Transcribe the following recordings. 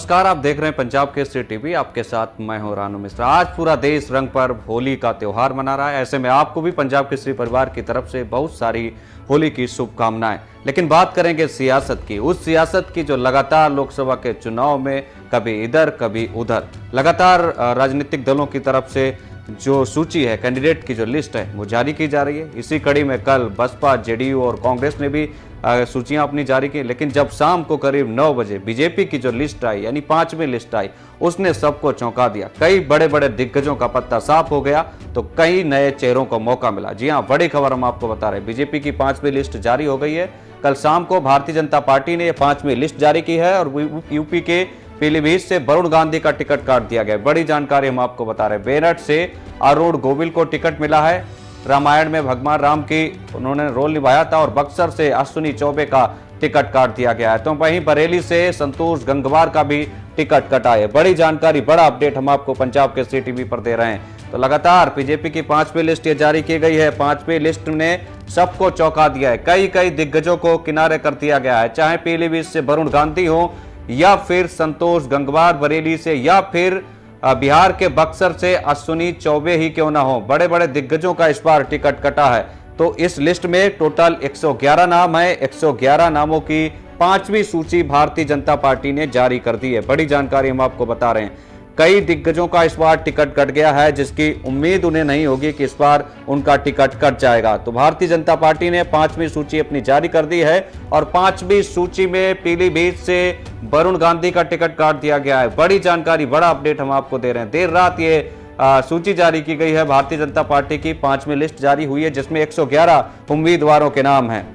नमस्कार, आप देख रहे हैं पंजाब केसरी टीवी। आपके साथ मैं हूं रानू मिश्रा। आज पूरा देश रंग पर्व होली का त्योहार मना रहा है। ऐसे में आपको भी पंजाब केसरी परिवार की तरफ से बहुत सारी होली की शुभकामनाएं। लेकिन बात करेंगे सियासत की, उस सियासत की जो लगातार लोकसभा के चुनाव में कभी इधर कभी उधर लगातार राजनीतिक दलों की तरफ से जो सूची है, कैंडिडेट की जो लिस्ट है वो जारी की जा रही है। इसी कड़ी में कल बसपा, जेडीयू और कांग्रेस ने भी सूचियां अपनी जारी की। लेकिन जब शाम को करीब 9 बजे बीजेपी की जो लिस्ट आई, यानी 5वीं लिस्ट आई, उसने सबको चौंका दिया। कई बड़े बड़े दिग्गजों का पत्ता साफ हो गया तो कई नए चेहरों को मौका मिला। जी हां, बड़ी खबर हम आपको बता रहे हैं। बीजेपी की 5वीं लिस्ट जारी हो गई है। कल शाम को भारतीय जनता पार्टी ने 5वीं लिस्ट जारी की है और यूपी के पीलीभीत से वरुण गांधी का टिकट काट दिया गया। बड़ी जानकारी हम आपको बता रहे हैं। मेरठ से अरुण गोविल को टिकट मिला है। रामायण में भगवान राम की उन्होंने रोल निभाया था। और बक्सर से अश्विनी चौबे का टिकट काट दिया गया है। तो वहीं बरेली से संतोष गंगवार का भी टिकट कटा है। बड़ी जानकारी, बड़ा अपडेट हम आपको पंजाब केसरी टीवी पर दे रहे हैं। तो लगातार बीजेपी की 5वीं लिस्ट ये जारी की गई है। 5वीं लिस्ट ने सबको चौंका दिया है। कई दिग्गजों को किनारे कर दिया गया है, चाहे पीलीभीत से वरुण गांधी हो या फिर संतोष गंगवार बरेली से या फिर बिहार के बक्सर से अश्विनी चौबे ही क्यों ना हो। बड़े बड़े दिग्गजों का इस बार टिकट कटा है। तो इस लिस्ट में टोटल 111 नाम है। 111 नामों की 5वीं सूची भारतीय जनता पार्टी ने जारी कर दी है। बड़ी जानकारी हम आपको बता रहे हैं। कई दिग्गजों का इस बार टिकट कट गया है, जिसकी उम्मीद उन्हें नहीं होगी कि इस बार उनका टिकट कट जाएगा। तो भारतीय जनता पार्टी ने 5वीं सूची अपनी जारी कर दी है और 5वीं सूची में पीलीभीत से वरुण गांधी का टिकट काट दिया गया है। बड़ी जानकारी, बड़ा अपडेट हम आपको दे रहे हैं। देर रात ये सूची जारी की गई है। भारतीय जनता पार्टी की 5वीं लिस्ट जारी हुई है, जिसमें 111 उम्मीदवारों के नाम हैं।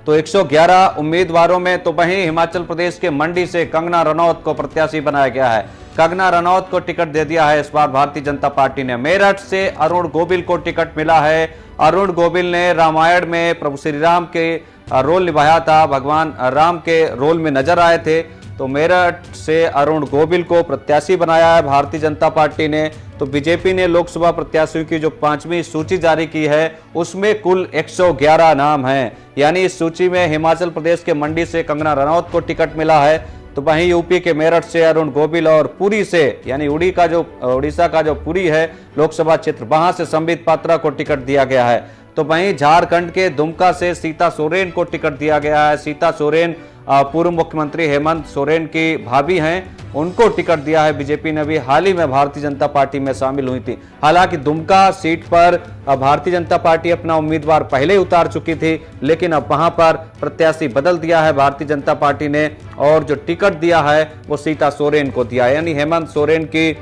तो 111 उम्मीदवारों में तो वहीं हिमाचल प्रदेश के मंडी से कंगना रनौत को प्रत्याशी बनाया गया है। कंगना रनौत को टिकट दे दिया है इस बार भारतीय जनता पार्टी ने। मेरठ से अरुण गोविल को टिकट मिला है। अरुण गोविल ने रामायण में प्रभु श्री राम के रोल निभाया था, भगवान राम के रोल में नजर आए थे। तो मेरठ से अरुण गोविल को प्रत्याशी बनाया है भारतीय जनता पार्टी ने। तो बीजेपी ने लोकसभा प्रत्याशियों की जो 5वीं सूची जारी की है उसमें कुल 111 नाम हैं। यानी इस सूची में हिमाचल प्रदेश के मंडी से कंगना रनौत को टिकट मिला है। तो वहीं यूपी के मेरठ से अरुण गोविल और पुरी से, यानी उड़ीसा का जो पुरी है लोकसभा क्षेत्र, वहां से संबित पात्रा को टिकट दिया गया है। तो वहीं झारखंड के दुमका से सीता सोरेन को टिकट दिया गया है। सीता सोरेन पूर्व मुख्यमंत्री हेमंत सोरेन की भाभी हैं, उनको टिकट दिया है। बीजेपी ने भी हाल ही में भारतीय जनता पार्टी में शामिल हुई थी। हालांकि दुमका सीट पर भारतीय जनता पार्टी अपना उम्मीदवार पहले ही उतार चुकी थी, लेकिन अब वहां पर प्रत्याशी बदल दिया है भारतीय जनता पार्टी ने और जो टिकट दिया है वो सीता सोरेन को दिया है। यानी हेमंत सोरेन की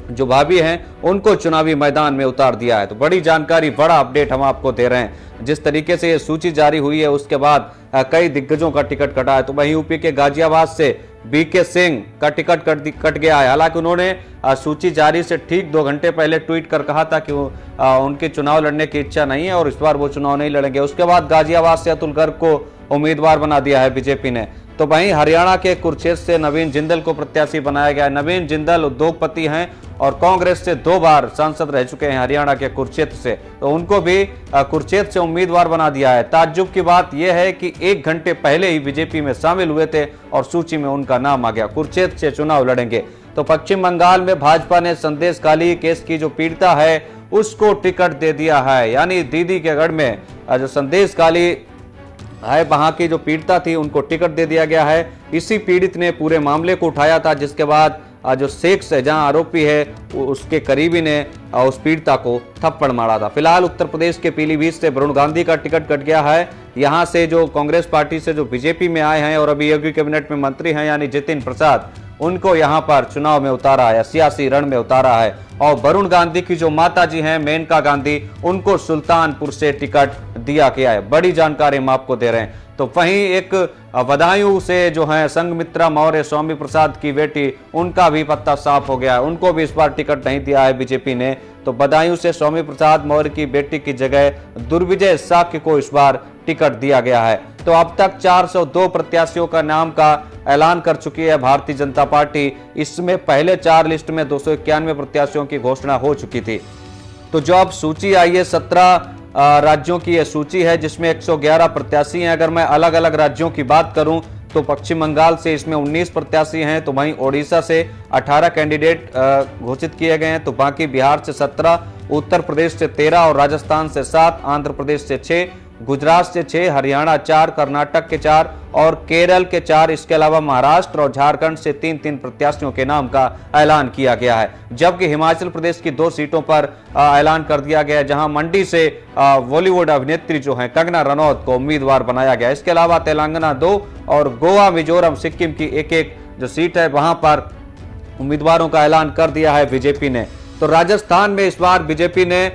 जो भाभी हैं उनको चुनावी मैदान में उतार दिया है। तो बड़ी जानकारी, बड़ा अपडेट हम आपको दे रहे हैं। जिस तरीके से ये सूची जारी हुई है उसके बाद कई दिग्गजों का टिकट कटा है। तो वहीं यूपी के गाजियाबाद से बीके सिंह का टिकट कट गया है। हालांकि उन्होंने सूची जारी से ठीक 2 घंटे पहले ट्वीट कर कहा था कि उनके चुनाव लड़ने की इच्छा नहीं है और इस बार वो चुनाव नहीं लड़ेंगे। उसके बाद गाजियाबाद से अतुल गर्ग को उम्मीदवार बना दिया है बीजेपी ने। तो वहीं हरियाणा के कुरुक्षेत्र से नवीन जिंदल को प्रत्याशी बनाया गया है। नवीन जिंदल उद्योगपति हैं और कांग्रेस से 2 बार सांसद रह चुके हैं हरियाणा के कुरुक्षेत्र से। तो उनको भी कुरुक्षेत्र से उम्मीदवार बना दिया है। ताज्जुब की बात यह है कि 1 घंटे पहले ही बीजेपी में शामिल हुए थे और सूची में उनका नाम आ गया। कुरुक्षेत्र से चुनाव लड़ेंगे। तो पश्चिम बंगाल में भाजपा ने संदेश काली केस की जो पीड़िता है उसको टिकट दे दिया है। यानी दीदी के गढ़ में जो संदेश काली है, वहां की जो पीड़िता थी उनको टिकट दे दिया गया है। इसी पीड़ित ने पूरे मामले को उठाया था, जिसके बाद जो शेख है, जहां आरोपी है, उसके करीबी ने उस पीड़िता को थप्पड़ मारा था। फिलहाल उत्तर प्रदेश के पीलीभीत से वरुण गांधी का टिकट कट गया है। यहां से जो कांग्रेस पार्टी से जो बीजेपी में आए हैं और अभी योगी कैबिनेट में मंत्री हैं, यानी जितिन प्रसाद, उनको यहां पर चुनाव में उतारा है, सियासी रण में उतारा है। और वरुण गांधी की जो माता जी हैं मेनका गांधी, उनको सुल्तानपुर से टिकट दिया गया है। बड़ी जानकारी हम आपको दे रहे हैं। तो वहीं एक बदायूं से जो है संघमित्रा मौर्य, स्वामी प्रसाद की बेटी, उनका भी पत्ता साफ हो गया है। उनको भी इस बार टिकट नहीं दिया है बीजेपी ने। तो बदायूं से स्वामी प्रसाद मौर्य की बेटी की जगह दुर्विजय साक्य को इस बार टिकट दिया गया है। तो अब तक 402 प्रत्याशियों का नाम का ऐलान कर चुकी है भारतीय जनता पार्टी। इसमें पहले 4 लिस्ट में 291 प्रत्याशियों की घोषणा हो चुकी थी। तो जो अब सूची आई है 17 राज्यों की यह सूची है, जिसमें 111 प्रत्याशी हैं। अगर मैं अलग अलग राज्यों की बात करूं तो पश्चिम बंगाल से इसमें 19 प्रत्याशी हैं, तो वहीं ओडिशा से 18 कैंडिडेट घोषित किए गए हैं। तो बाकी बिहार से 17, उत्तर प्रदेश से 13 और राजस्थान से 7, आंध्र प्रदेश से 6, गुजरात से 6, हरियाणा 4, कर्नाटक के 4 और केरल के 4। इसके अलावा महाराष्ट्र और झारखंड से 3-3 प्रत्याशियों के नाम का ऐलान किया गया है। जबकि हिमाचल प्रदेश की 2 सीटों पर ऐलान कर दिया गया है, जहां मंडी से बॉलीवुड अभिनेत्री जो है कंगना रनौत को उम्मीदवार बनाया गया। इसके अलावा तेलंगाना 2 और गोवा, मिजोरम, सिक्किम की एक जो सीट है वहां पर उम्मीदवारों का ऐलान कर दिया है बीजेपी ने। तो राजस्थान में इस बार बीजेपी ने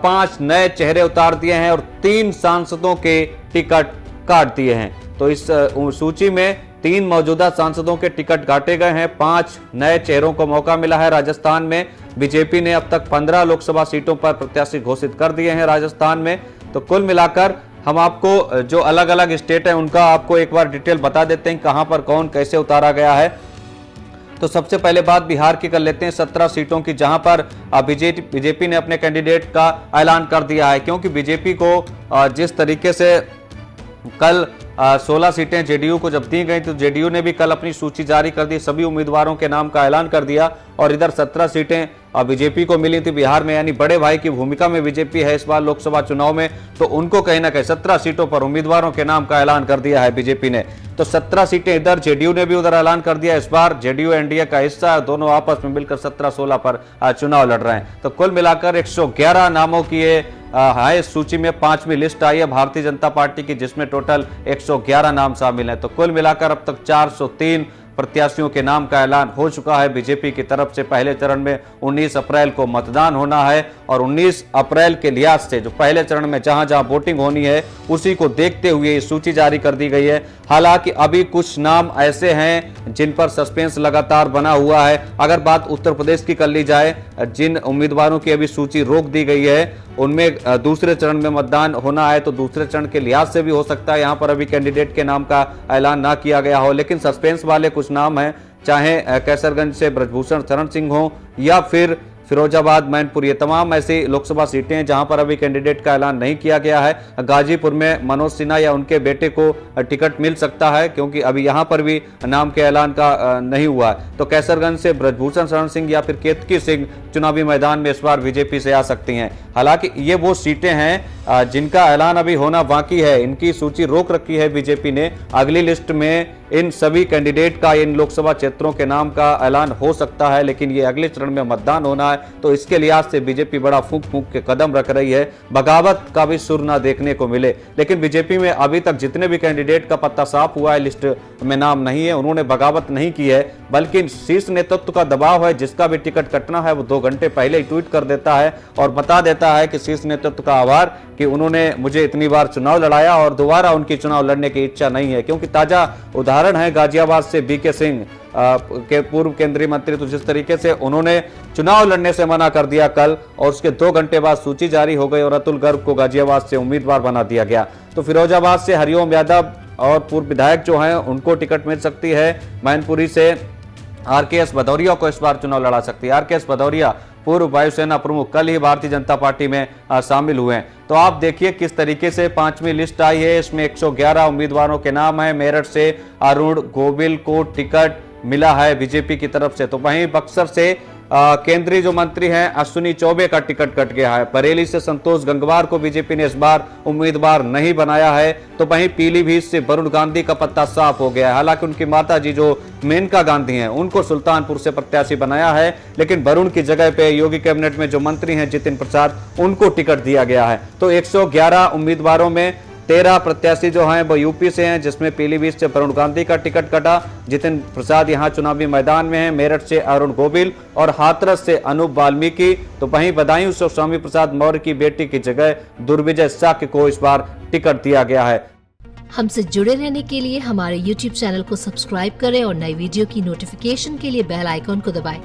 5 नए चेहरे उतार दिए हैं और 3 सांसदों के टिकट काट दिए हैं। तो इस सूची में 3 मौजूदा सांसदों के टिकट काटे गए हैं, 5 नए चेहरों को मौका मिला है। राजस्थान में बीजेपी ने अब तक 15 लोकसभा सीटों पर प्रत्याशी घोषित कर दिए हैं राजस्थान में। तो कुल मिलाकर हम आपको जो अलग अलग स्टेट है उनका आपको एक बार डिटेल बता देते हैं कहां पर कौन कैसे उतारा गया है। तो सबसे पहले बात बिहार की कर लेते हैं, 17 सीटों की, जहां पर बीजेपी ने अपने कैंडिडेट का ऐलान कर दिया है। क्योंकि बीजेपी को जिस तरीके से कल 16 सीटें जेडीयू को जब दी गई, तो जेडीयू ने भी कल अपनी सूची जारी कर दी, सभी उम्मीदवारों के नाम का ऐलान कर दिया। और इधर 17 सीटें बीजेपी को मिली थी बिहार में, यानी बड़े भाई की भूमिका में बीजेपी है इस बार लोकसभा चुनाव में। तो उनको कहीं ना कहीं 17 सीटों पर उम्मीदवारों के नाम का ऐलान कर दिया है बीजेपी ने। तो 17 सीटें इधर, जेडीयू ने भी उधर ऐलान कर दिया। इस बार जेडीयू एनडीए का हिस्सा है, दोनों आपस में मिलकर 17-16 पर चुनाव लड़ रहे हैं। तो कुल मिलाकर 111 नामों की ये है इस सूची में 5वीं लिस्ट आई है भारतीय जनता पार्टी की, जिसमें टोटल 111 नाम शामिल हैं। तो कुल मिलाकर अब तक 403 प्रत्याशियों के नाम का ऐलान हो चुका है बीजेपी की तरफ से। पहले चरण में 19 अप्रैल को मतदान होना है और 19 अप्रैल के लिहाज से जो पहले चरण में जहां जहां वोटिंग होनी है उसी को देखते हुए ये सूची जारी कर दी गई है। हालांकि अभी कुछ नाम ऐसे हैं जिन पर सस्पेंस लगातार बना हुआ है। अगर बात उत्तर प्रदेश की कर ली जाए, जिन उम्मीदवारों की अभी सूची रोक दी गई है उनमें दूसरे चरण में मतदान होना है, तो दूसरे चरण के लिहाज से भी हो सकता है यहां पर अभी कैंडिडेट के नाम का ऐलान ना किया गया हो। लेकिन सस्पेंस वाले कुछ नाम हैं, चाहे कैसरगंज से ब्रजभूषण शरण सिंह हो या फिर फिरोजाबाद, मैनपुर, ये तमाम ऐसी लोकसभा सीटें हैं जहां पर अभी कैंडिडेट का ऐलान नहीं किया गया है। गाजीपुर में मनोज सिन्हा या उनके बेटे को टिकट मिल सकता है, क्योंकि अभी यहां पर भी नाम के ऐलान का नहीं हुआ है। तो कैसरगंज से ब्रजभूषण शरण सिंह या फिर केतकी सिंह चुनावी मैदान में इस बार बीजेपी से आ सकती हैं। हालांकि ये वो सीटें हैं जिनका ऐलान अभी होना बाकी है, इनकी सूची रोक रखी है बीजेपी ने। अगली लिस्ट में इन सभी कैंडिडेट का, इन लोकसभा क्षेत्रों के नाम का ऐलान हो सकता है, लेकिन ये अगले चरण में मतदान होना है। तो इसके लिहाज से बीजेपी बड़ा फूंक फूंक के कदम रख रही है, बगावत का भी सुर ना देखने को मिले। लेकिन बीजेपी में अभी तक जितने भी कैंडिडेट का पत्ता साफ हुआ है, लिस्ट में नाम नहीं है, उन्होंने बगावत नहीं की है, बल्कि शीर्ष नेतृत्व का दबाव है। जिसका भी टिकट कटना है वो 2 घंटे पहले ही ट्वीट कर देता है और बता देता है कि शीर्ष नेतृत्व का आभार कि उन्होंने मुझे इतनी बार चुनाव लड़ाया और दोबारा उनकी चुनाव लड़ने की इच्छा नहीं है। क्योंकि ताजा उदाहरण है गाजियाबाद से बीके सिंह के पूर्व केंद्रीय मंत्री, तो जिस तरीके से उन्होंने चुनाव लड़ने से मना कर दिया कल, और उसके 2 घंटे बाद सूची जारी हो गई और अतुल गर्ग को गाजियाबाद से उम्मीदवार बना दिया गया। तो फिरोजाबाद से हरिओम यादव और पूर्व विधायक जो हैं उनको टिकट मिल सकती है। मैनपुरी से आरकेएस भदौरिया को इस बार चुनाव लड़ा सकती है। आरकेएस भदौरिया पूर्व वायुसेना प्रमुख कल ही भारतीय जनता पार्टी में शामिल हुए हैं। तो आप देखिए किस तरीके से 5वीं लिस्ट आई है, इसमें 111 उम्मीदवारों के नाम है। मेरठ से अरुण गोविल को टिकट मिला है बीजेपी की तरफ से। तो वहीं बक्सर से केंद्रीय जो मंत्री हैं अश्विनी चौबे का टिकट कट गया है। बरेली से संतोष गंगवार को बीजेपी ने इस बार उम्मीदवार नहीं बनाया है। तो वहीं पीलीभीत से वरुण गांधी का पत्ता साफ हो गया है। हालांकि उनकी माता जी जो मेनका गांधी हैं उनको सुल्तानपुर से प्रत्याशी बनाया है, लेकिन वरुण की जगह पे योगी कैबिनेट में जो मंत्री हैं जितिन प्रसाद, उनको टिकट दिया गया है। तो 111 उम्मीदवारों में 13 प्रत्याशी जो हैं वो यूपी से हैं, जिसमें पीलीभीत से वरुण गांधी का टिकट कटा। जितिन प्रसाद यहां चुनावी मैदान में हैं। मेरठ से अरुण गोविल और हाथरस से अनूप वाल्मीकि। तो वहीं बदायूं से स्वामी प्रसाद मौर्य की बेटी की जगह दुर्विजय शाक्य को इस बार टिकट दिया गया है। हमसे जुड़े रहने के लिए हमारे YouTube चैनल को सब्सक्राइब करें और नई वीडियो की नोटिफिकेशन के लिए बेल आइकॉन को दबाएं।